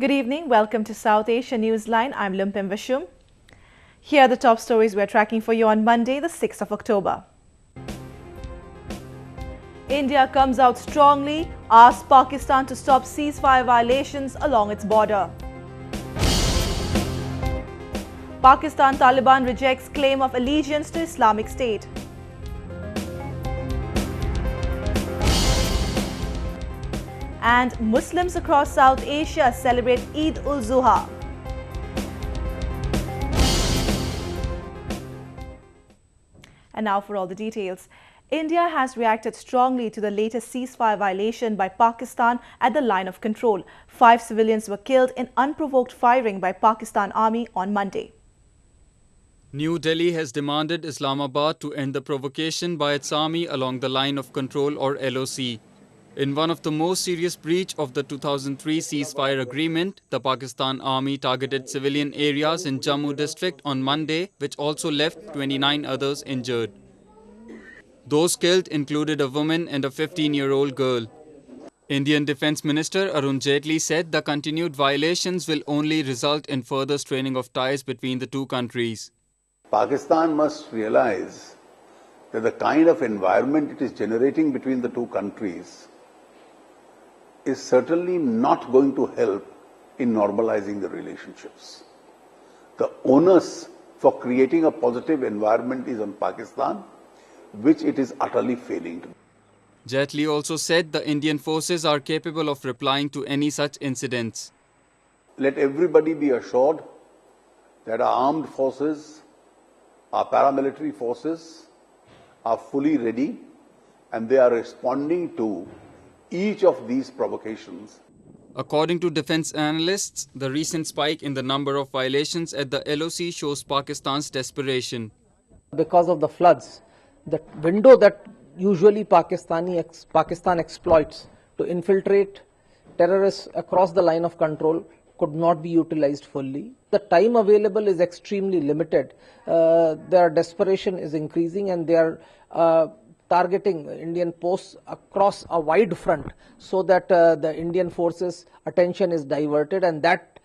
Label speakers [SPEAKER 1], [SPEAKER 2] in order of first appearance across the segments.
[SPEAKER 1] Good evening. Welcome to South Asia Newsline. I'm Lumpim Vishum. Here are the top stories we're tracking for you on Monday, the 6th of October. India comes out strongly, asks Pakistan to stop ceasefire violations along its border. Pakistan Taliban rejects claim of allegiance to Islamic State. And Muslims across South Asia celebrate Eid-ul-Zuha. And now for all the details. India has reacted strongly to the latest ceasefire violation by Pakistan at the line of control. 5 civilians were killed in unprovoked firing by Pakistan Army on Monday.
[SPEAKER 2] New Delhi has demanded Islamabad to end the provocation by its army along the line of control or LOC. In one of the most serious breach of the 2003 ceasefire agreement, the Pakistan Army targeted civilian areas in Jammu district on Monday, which also left 29 others injured. Those killed included a woman and a 15-year-old girl. Indian Defence Minister Arun Jaitley said the continued violations will only result in further straining of ties between the two countries.
[SPEAKER 3] Pakistan must realize that the kind of environment it is generating between the two countries is certainly not going to help in normalizing the relationships. The onus for creating a positive environment is on Pakistan, which it is utterly failing to.
[SPEAKER 2] Jaitley also said the Indian forces are capable of replying to any such incidents.
[SPEAKER 3] Let everybody be assured that our armed forces, our paramilitary forces are fully ready and they are responding to each of these provocations.
[SPEAKER 2] According to defense analysts, the recent spike in the number of violations at the LOC shows Pakistan's desperation.
[SPEAKER 4] Because of the floods, the window that usually Pakistan exploits to infiltrate terrorists across the line of control could not be utilized fully. The time available is extremely limited. Their desperation is increasing and they are targeting Indian posts across a wide front so that the Indian forces' attention is diverted and that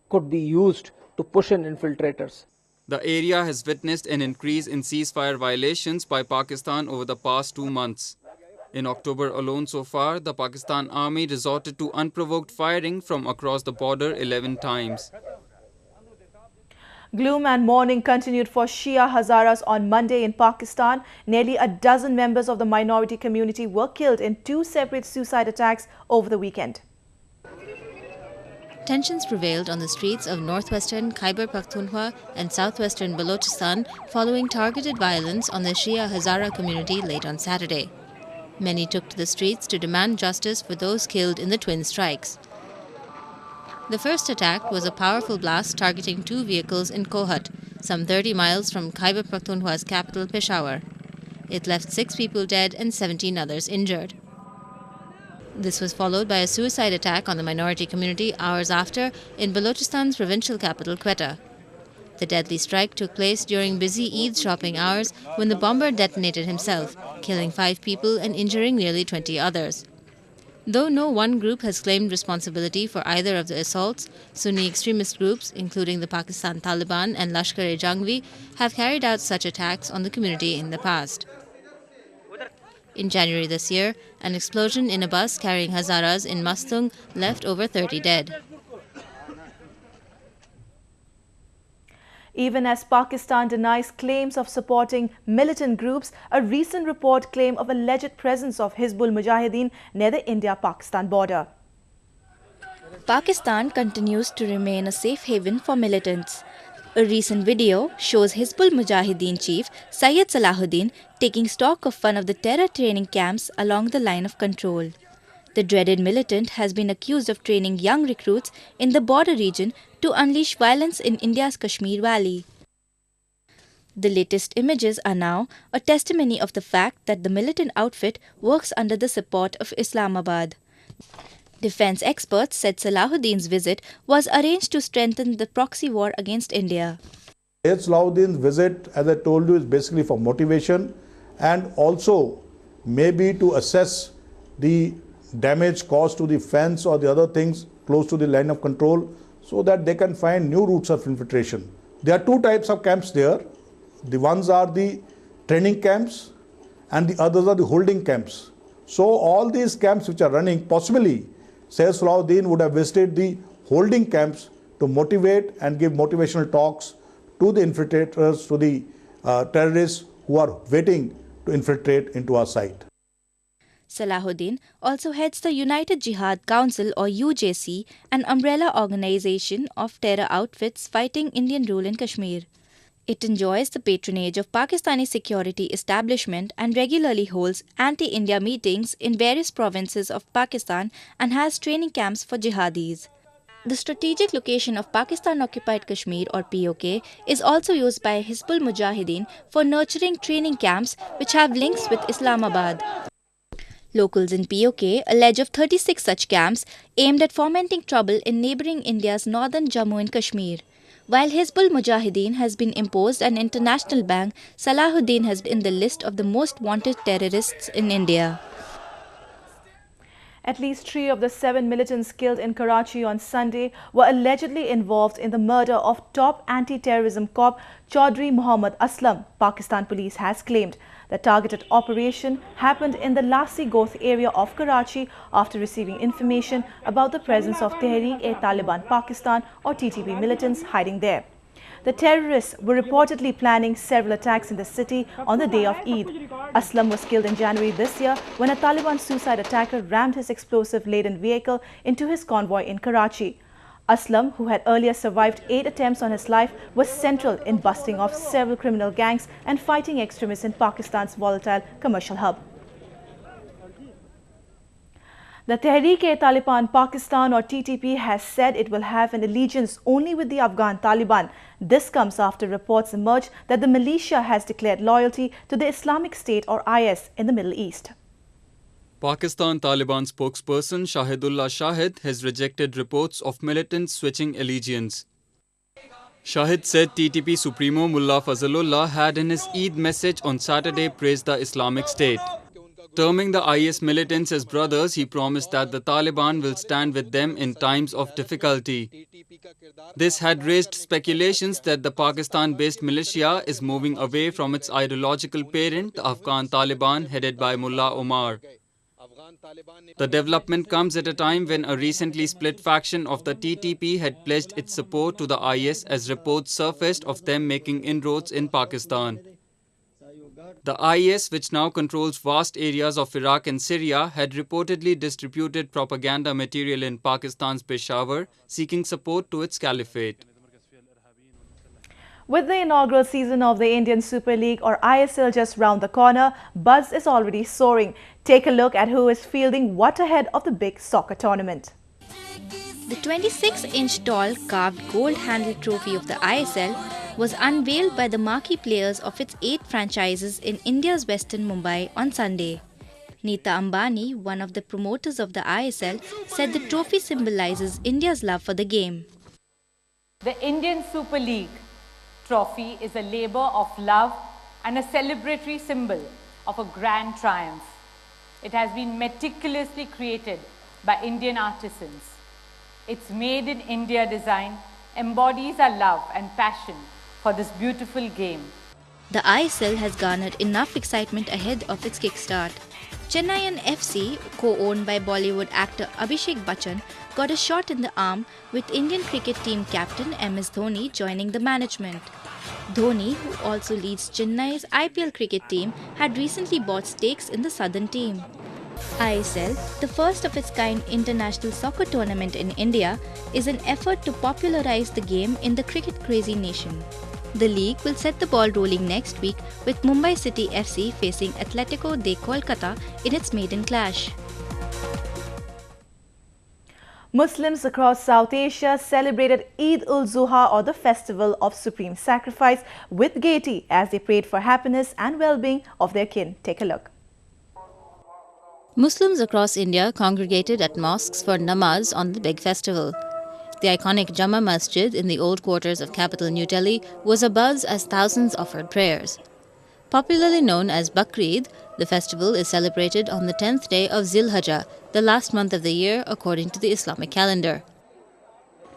[SPEAKER 4] could be used to push in infiltrators.
[SPEAKER 2] The area has witnessed an increase in ceasefire violations by Pakistan over the past 2 months. In October alone so far, the Pakistan Army resorted to unprovoked firing from across the border 11 times.
[SPEAKER 1] Gloom and mourning continued for Shia Hazaras on Monday in Pakistan. Nearly a dozen members of the minority community were killed in 2 separate suicide attacks over the weekend.
[SPEAKER 5] Tensions prevailed on the streets of northwestern Khyber Pakhtunkhwa and southwestern Balochistan following targeted violence on the Shia Hazara community late on Saturday. Many took to the streets to demand justice for those killed in the twin strikes. The first attack was a powerful blast targeting 2 vehicles in Kohat, some 30 miles from Khyber Pakhtunkhwa's capital Peshawar. It left 6 people dead and 17 others injured. This was followed by a suicide attack on the minority community hours after in Balochistan's provincial capital Quetta. The deadly strike took place during busy Eid shopping hours when the bomber detonated himself, killing 5 people and injuring nearly 20 others. Though no one group has claimed responsibility for either of the assaults, Sunni extremist groups, including the Pakistan Taliban and Lashkar-e-Jhangvi, have carried out such attacks on the community in the past. In January this year, an explosion in a bus carrying Hazaras in Mastung left over 30 dead.
[SPEAKER 1] Even as Pakistan denies claims of supporting militant groups, a recent report claimed of alleged presence of Hizbul-Mujahideen near the India-Pakistan border.
[SPEAKER 6] Pakistan continues to remain a safe haven for militants. A recent video shows Hizbul-Mujahideen chief Syed Salahuddin taking stock of one of the terror training camps along the line of control. The dreaded militant has been accused of training young recruits in the border region to unleash violence in India's Kashmir Valley. The latest images are now a testimony of the fact that the militant outfit works under the support of Islamabad. Defense experts said Salahuddin's visit was arranged to strengthen the proxy war against India.
[SPEAKER 7] Salahuddin's visit, as I told you, is basically for motivation and also maybe to assess the damage caused to the fence or the other things close to the line of control so that they can find new routes of infiltration. There are two types of camps there. The ones are the training camps and the others are the holding camps. So all these camps which are running, possibly Syed Salahuddin would have visited the holding camps to motivate and give motivational talks to the infiltrators, to the terrorists who are waiting to infiltrate into our site.
[SPEAKER 6] Salahuddin also heads the United Jihad Council or UJC, an umbrella organization of terror outfits fighting Indian rule in Kashmir. It enjoys the patronage of Pakistani security establishment and regularly holds anti-India meetings in various provinces of Pakistan and has training camps for jihadis. The strategic location of Pakistan-occupied Kashmir or POK is also used by Hizbul Mujahideen for nurturing training camps which have links with Islamabad. Locals in POK allege of 36 such camps aimed at fomenting trouble in neighbouring India's northern Jammu and Kashmir. While Hizbul Mujahideen has been imposed an international ban, Salahuddin has been in the list of the most wanted terrorists in India.
[SPEAKER 1] At least 3 of the 7 militants killed in Karachi on Sunday were allegedly involved in the murder of top anti-terrorism cop Chaudhry Muhammad Aslam, Pakistan police has claimed. The targeted operation happened in the Lasi Goth area of Karachi after receiving information about the presence of Tehreek-e-Taliban Pakistan or TTP militants hiding there. The terrorists were reportedly planning several attacks in the city on the day of Eid. Aslam was killed in January this year when a Taliban suicide attacker rammed his explosive-laden vehicle into his convoy in Karachi. Aslam, who had earlier survived 8 attempts on his life, was central in busting off several criminal gangs and fighting extremists in Pakistan's volatile commercial hub. The Tehreek-e-Taliban Pakistan or TTP has said it will have an allegiance only with the Afghan Taliban. This comes after reports emerged that the militia has declared loyalty to the Islamic State or IS in the Middle East.
[SPEAKER 2] Pakistan Taliban spokesperson Shahidullah Shahid has rejected reports of militants switching allegiance. Shahid said TTP Supremo Mullah Fazlullah had in his Eid message on Saturday praised the Islamic State. Terming the IS militants as brothers, he promised that the Taliban will stand with them in times of difficulty. This had raised speculations that the Pakistan-based militia is moving away from its ideological parent, the Afghan Taliban, headed by Mullah Omar. The development comes at a time when a recently split faction of the TTP had pledged its support to the IS as reports surfaced of them making inroads in Pakistan. The IS, which now controls vast areas of Iraq and Syria, had reportedly distributed propaganda material in Pakistan's Peshawar, seeking support to its caliphate.
[SPEAKER 1] With the inaugural season of the Indian Super League or ISL just round the corner, buzz is already soaring. Take a look at who is fielding what ahead of the big soccer tournament.
[SPEAKER 6] The 26-inch tall carved gold-handled trophy of the ISL was unveiled by the marquee players of its 8 franchises in India's western Mumbai on Sunday. Nita Ambani, one of the promoters of the ISL, said the trophy symbolizes India's love for the game.
[SPEAKER 8] The Indian Super League trophy is a labor of love and a celebratory symbol of a grand triumph. It has been meticulously created by Indian artisans. Its made in India design embodies our love and passion for this beautiful game.
[SPEAKER 6] The ISL has garnered enough excitement ahead of its kickstart. Chennaiyin FC, co-owned by Bollywood actor Abhishek Bachchan, got a shot in the arm with Indian cricket team captain MS Dhoni joining the management. Dhoni, who also leads Chennai's IPL cricket team, had recently bought stakes in the southern team. ISL, the first of its kind international soccer tournament in India, is an effort to popularize the game in the cricket-crazy nation. The league will set the ball rolling next week with Mumbai City FC facing Atletico de Kolkata in its maiden clash.
[SPEAKER 1] Muslims across South Asia celebrated Eid-ul-Zuha or the festival of supreme sacrifice with gaiety as they prayed for happiness and well-being of their kin. Take a look.
[SPEAKER 5] Muslims across India congregated at mosques for namaz on the big festival. The iconic Jama Masjid in the old quarters of capital New Delhi was abuzz as thousands offered prayers. Popularly known as Bakrid, the festival is celebrated on the 10th day of Zil-Hajjah, the last month of the year according to the Islamic calendar.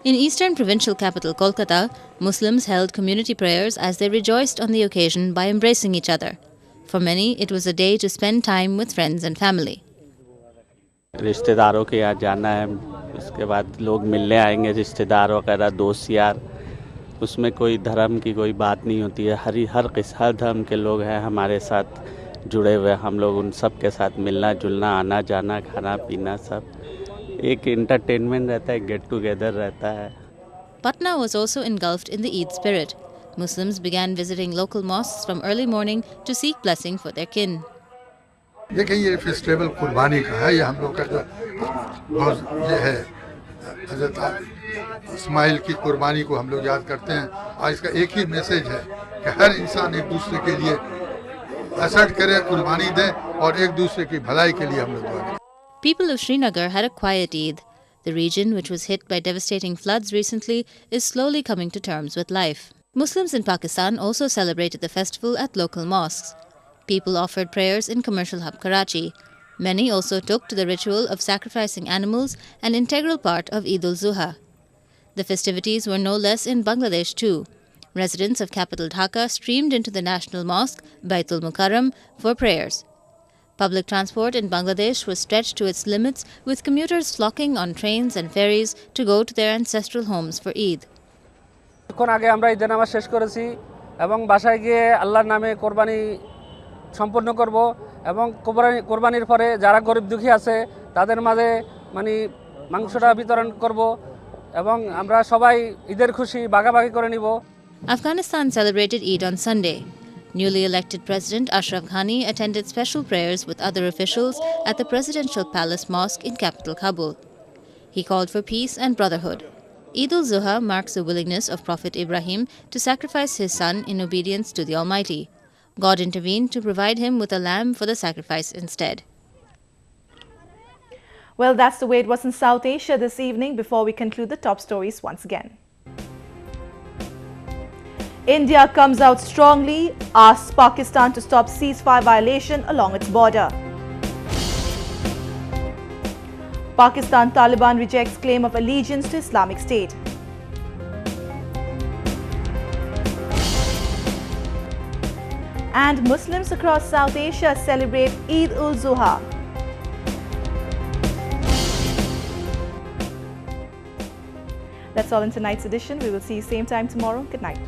[SPEAKER 5] In eastern provincial capital Kolkata, Muslims held community prayers as they rejoiced on the occasion by embracing each other. For many, it was a day to spend time with friends and family.
[SPEAKER 9] रिश्तेदारों के यहाँ जाना है, उसके बाद लोग मिलने आएंगे, रिश्तेदार वगैरह, दोस्त यार। उसमें कोई धर्म की कोई बात नहीं होती है, हर धर्म के लोग हैं हमारे साथ जुड़े हुए। हम लोग उन सब के साथ मिलना जुलना, आना जाना, खाना पीना, सब एक एंटरटेनमेंट रहता है, गेट टुगेदर रहता है।
[SPEAKER 5] Patna was also engulfed in the Eid spirit. Muslims began visiting local mosques from early morning to seek blessing for their kin.
[SPEAKER 10] देखिए ये फेस्टिवल कुर्बानी का है, ये हम लोग का जो ये है हज़रत इस्माइल की कुर्बानी को हम लोग याद करते हैं। और इसका एक ही मैसेज है कि हर इंसान एक दूसरे के लिए असर्ट करे, कुर्बानी दे और एक दूसरे की भलाई के लिए हम लोग दुआ करें।
[SPEAKER 5] People of Srinagar had a quiet Eid. The region, which was hit by devastating floods recently, is slowly coming to terms with life. Muslims in Pakistan also celebrated the festival at local mosques. People offered prayers in commercial hub Karachi. Many also took to the ritual of sacrificing animals, an integral part of Eid-ul-Zuha. The festivities were no less in Bangladesh too. Residents of capital Dhaka streamed into the national mosque, Baitul Mukarram, for prayers. Public transport in Bangladesh was stretched to its limits, with commuters flocking on trains and ferries to go to their ancestral homes for Eid.
[SPEAKER 11] কিছুক্ষণ আগে আমরা ঈদের নামাজ শেষ করেছি এবং বাসায় গিয়ে আল্লাহর নামে কোরবানি সম্পন্ন করব এবং কোরবানির পরে যারা গরিব দুঃখী আছে তাদের মাঝে মাংসটা বিতরণ করব এবং আমরা সবাই ঈদের খুশি ভাগাভাগি করে নিব।
[SPEAKER 5] Afghanistan celebrated Eid on Sunday. Newly elected President Ashraf Ghani attended special prayers with other officials at the Presidential Palace Mosque in capital Kabul. He called for peace and brotherhood. Eid-ul-Zuha marks the willingness of Prophet Ibrahim to sacrifice his son in obedience to the Almighty. God intervened to provide him with a lamb for the sacrifice instead.
[SPEAKER 1] Well, that's the way it was in South Asia this evening. Before we conclude the top stories once again. India comes out strongly, asks Pakistan to stop ceasefire violation along its border. Pakistan-Taliban rejects claim of allegiance to Islamic State. And Muslims across South Asia celebrate Eid-ul-Zuha. That's all in tonight's edition. We will see you same time tomorrow. Good night.